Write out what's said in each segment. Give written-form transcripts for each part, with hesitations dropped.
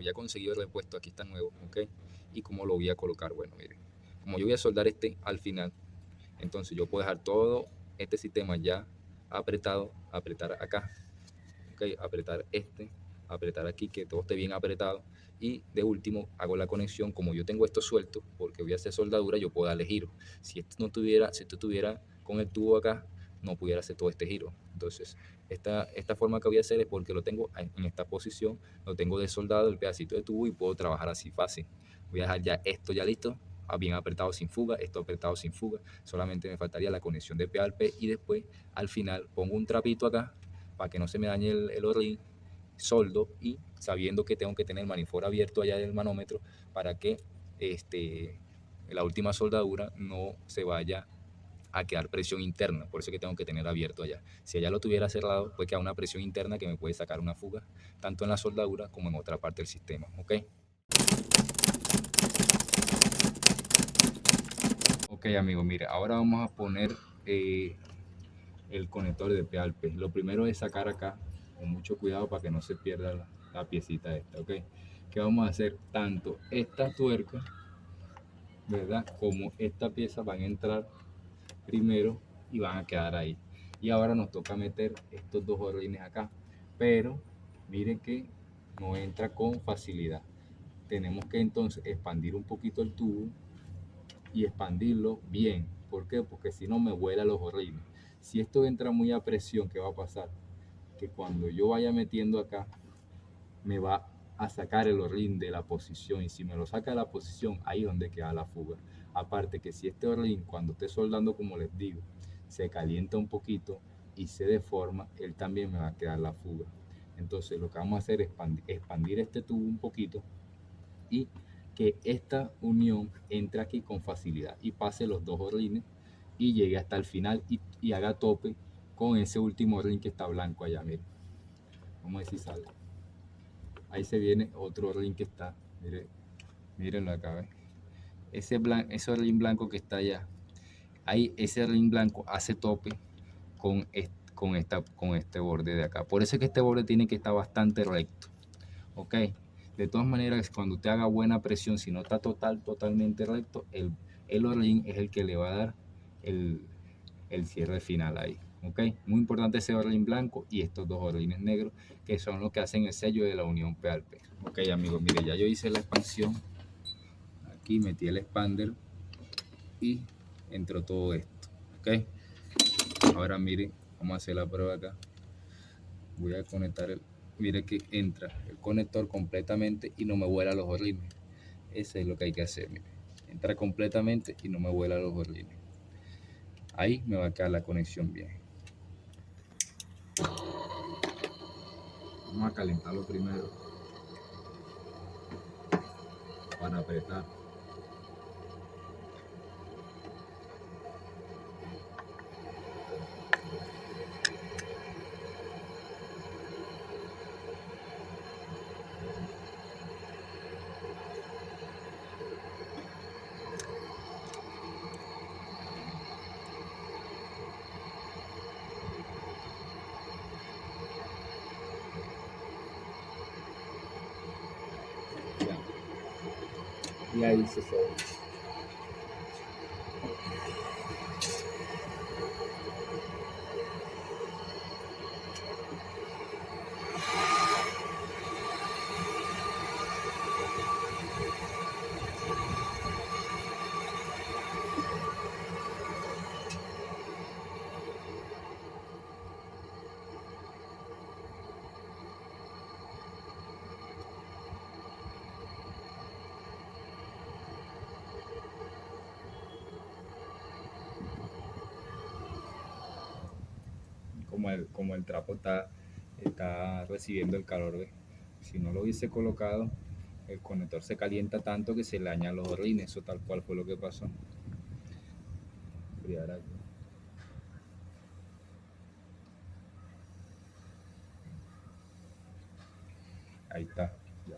ya conseguí el repuesto, aquí está nuevo, ¿ok? Y cómo lo voy a colocar, bueno, miren, como yo voy a soldar este al final, entonces yo puedo dejar todo este sistema ya apretado, apretar acá, ¿ok? Apretar este, apretar aquí, que todo esté bien apretado, y de último hago la conexión. Como yo tengo esto suelto porque voy a hacer soldadura, yo puedo darle giro. Si esto estuviera con el tubo acá, no pudiera hacer todo este giro. Entonces esta forma que voy a hacer es porque lo tengo en esta posición, lo tengo desoldado el pedacito de tubo y puedo trabajar así fácil. Voy a dejar ya esto ya listo, bien apretado sin fuga, esto apretado sin fuga. Solamente me faltaría la conexión de P al P, y después al final pongo un trapito acá para que no se me dañe el O-ring, soldo, y sabiendo que tengo que tener el manifold abierto allá del manómetro para que la última soldadura no se vaya a quedar presión interna. Por eso es que tengo que tener abierto allá. Si allá lo tuviera cerrado, puede quedar una presión interna que me puede sacar una fuga, tanto en la soldadura como en otra parte del sistema. ¿Ok? Ok, amigos, mire, ahora vamos a poner el conector de P al P. Lo primero es sacar acá con mucho cuidado para que no se pierda la piecita esta, ¿ok? Que vamos a hacer tanto esta tuerca, ¿verdad? Como esta pieza van a entrar primero y van a quedar ahí. Y ahora nos toca meter estos dos orines acá, pero miren que no entra con facilidad. Tenemos que entonces expandir un poquito el tubo y expandirlo bien. ¿Por qué? Porque si no me vuela los orines. Si esto entra muy a presión, ¿qué va a pasar? Que cuando yo vaya metiendo acá, me va a sacar el O-ring de la posición, y si me lo saca de la posición, ahí es donde queda la fuga. Aparte que si este O-ring, cuando esté soldando, como les digo, se calienta un poquito y se deforma, él también me va a quedar la fuga. Entonces lo que vamos a hacer es expandir este tubo un poquito y que esta unión entre aquí con facilidad y pase los dos O-rines y llegue hasta el final y haga tope con ese último O-ring que está blanco allá. Miren, vamos a ver si sale. Ahí se viene otro O-ring que está, mírenlo acá, ¿ves? Ese O-ring blanco que está allá, ahí ese O-ring blanco hace tope con este borde de acá. Por eso es que este borde tiene que estar bastante recto, ¿ok? De todas maneras, cuando usted haga buena presión, si no está totalmente recto, el O-ring es el que le va a dar el cierre final ahí. ¿Ok? Muy importante ese O-ring blanco y estos dos O-rines negros, que son los que hacen el sello de la unión P al P. Ok, amigos, mire, ya yo hice la expansión. Aquí metí el expander y entró todo esto. Ok, ahora mire, vamos a hacer la prueba acá. Voy a conectar mire que entra el conector completamente y no me vuela los O-rines. Eso es lo que hay que hacer, mire. Entra completamente y no me vuela los O-rines. Ahí me va a quedar la conexión bien. Vamos a calentarlo primero para apretar. Ya. Y ahí se fue. Como el trapo está recibiendo el calor, ¿ves? Si no lo hubiese colocado, el conector se calienta tanto que se le dañan los O-rines. Eso tal cual fue lo que pasó. Ahí está. Ya.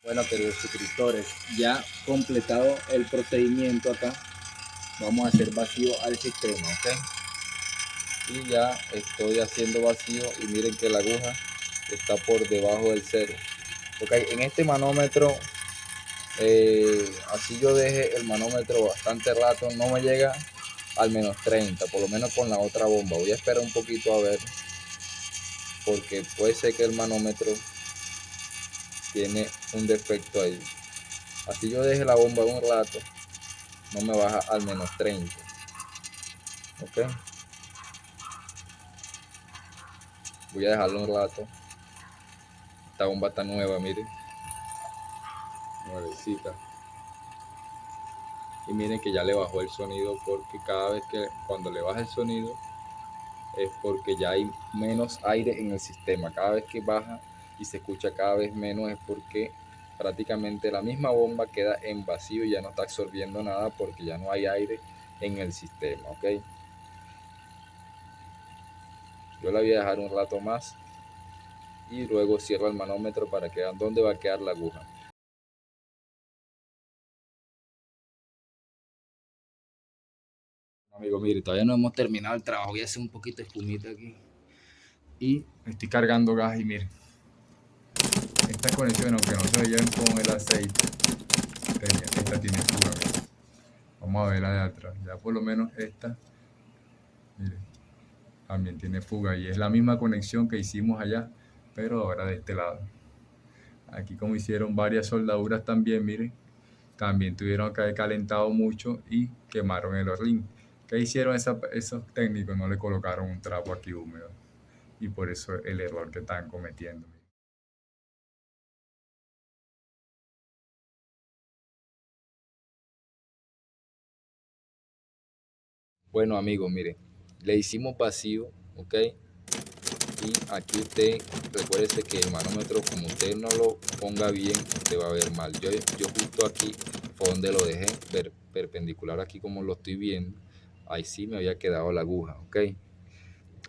Bueno, queridos suscriptores, ya completado el procedimiento acá, vamos a hacer vacío al sistema, ¿ok? Y ya estoy haciendo vacío y miren que la aguja está por debajo del cero. Ok, en este manómetro, así yo deje el manómetro bastante rato, no me llega al menos 30, por lo menos con la otra bomba. Voy a esperar un poquito a ver, porque puede ser que el manómetro tiene un defecto ahí. Así yo deje la bomba un rato, no me baja al menos 30. Ok, voy a dejarlo un rato. Esta bomba está nueva, miren, nuevecita. Y miren que ya le bajó el sonido, porque cada vez que cuando le baja el sonido es porque ya hay menos aire en el sistema. Cada vez que baja y se escucha cada vez menos es porque prácticamente la misma bomba queda en vacío y ya no está absorbiendo nada porque ya no hay aire en el sistema. Ok, yo la voy a dejar un rato más y luego cierro el manómetro para que vean dónde va a quedar la aguja. Amigo, mire, todavía no hemos terminado el trabajo. Voy a hacer un poquito de espumita aquí y estoy cargando gas. Y mire, estas conexiones, aunque no se veían con el aceite, esta tiene fuga. Mire. Vamos a ver la de atrás. Ya por lo menos esta, mire, también tiene fuga y es la misma conexión que hicimos allá, pero ahora de este lado. Aquí como hicieron varias soldaduras también, miren, también tuvieron que haber calentado mucho y quemaron el horlín. ¿Qué hicieron esos técnicos? No le colocaron un trapo aquí húmedo y por eso el error que están cometiendo. Bueno amigos, miren, le hicimos vacío, ok, y aquí usted recuerde que el manómetro, como usted no lo ponga bien, usted va a ver mal. Yo justo aquí fue donde lo dejé perpendicular, aquí como lo estoy viendo, ahí sí me había quedado la aguja, ok,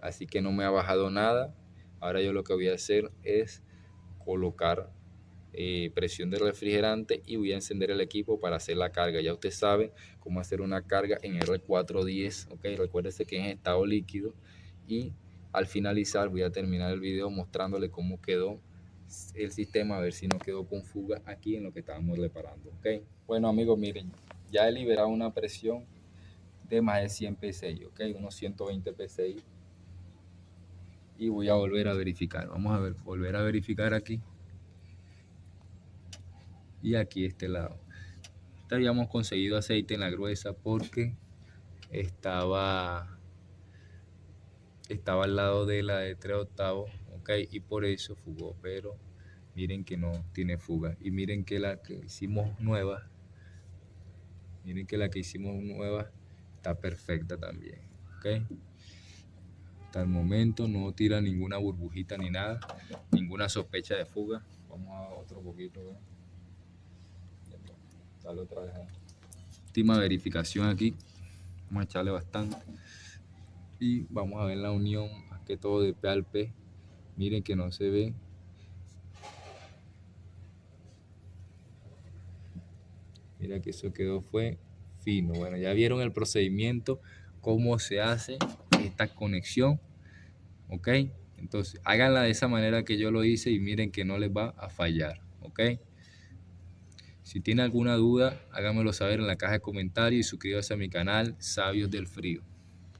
así que no me ha bajado nada. Ahora yo lo que voy a hacer es colocar presión de refrigerante y voy a encender el equipo para hacer la carga. Ya usted sabe cómo hacer una carga en R410, ok, recuérdese que es en estado líquido. Y al finalizar voy a terminar el video mostrándole cómo quedó el sistema, a ver si no quedó con fuga aquí en lo que estábamos reparando, ok. Bueno amigos, miren, ya he liberado una presión de más de 100 psi, ok, unos 120 psi, y voy a volver a verificar. Vamos a ver, volver a verificar aquí y aquí este lado. Habíamos conseguido aceite en la gruesa porque estaba al lado de la de 3 octavos, ok, y por eso fugó, pero miren que no tiene fuga. Y miren que la que hicimos nueva, está perfecta también, ok. Hasta el momento no tira ninguna burbujita ni nada, ninguna sospecha de fuga. Vamos a otro poquito, ¿ve? Dale otra vez. Última verificación aquí, vamos a echarle bastante y vamos a ver la unión, más que todo de P al P. Miren que no se ve. Mira que eso quedó fue fino. Bueno, ya vieron el procedimiento, cómo se hace esta conexión, ok. Entonces háganla de esa manera que yo lo hice y miren que no les va a fallar, ok. Si tienen alguna duda háganmelo saber en la caja de comentarios y suscríbanse a mi canal Sabios del Frío.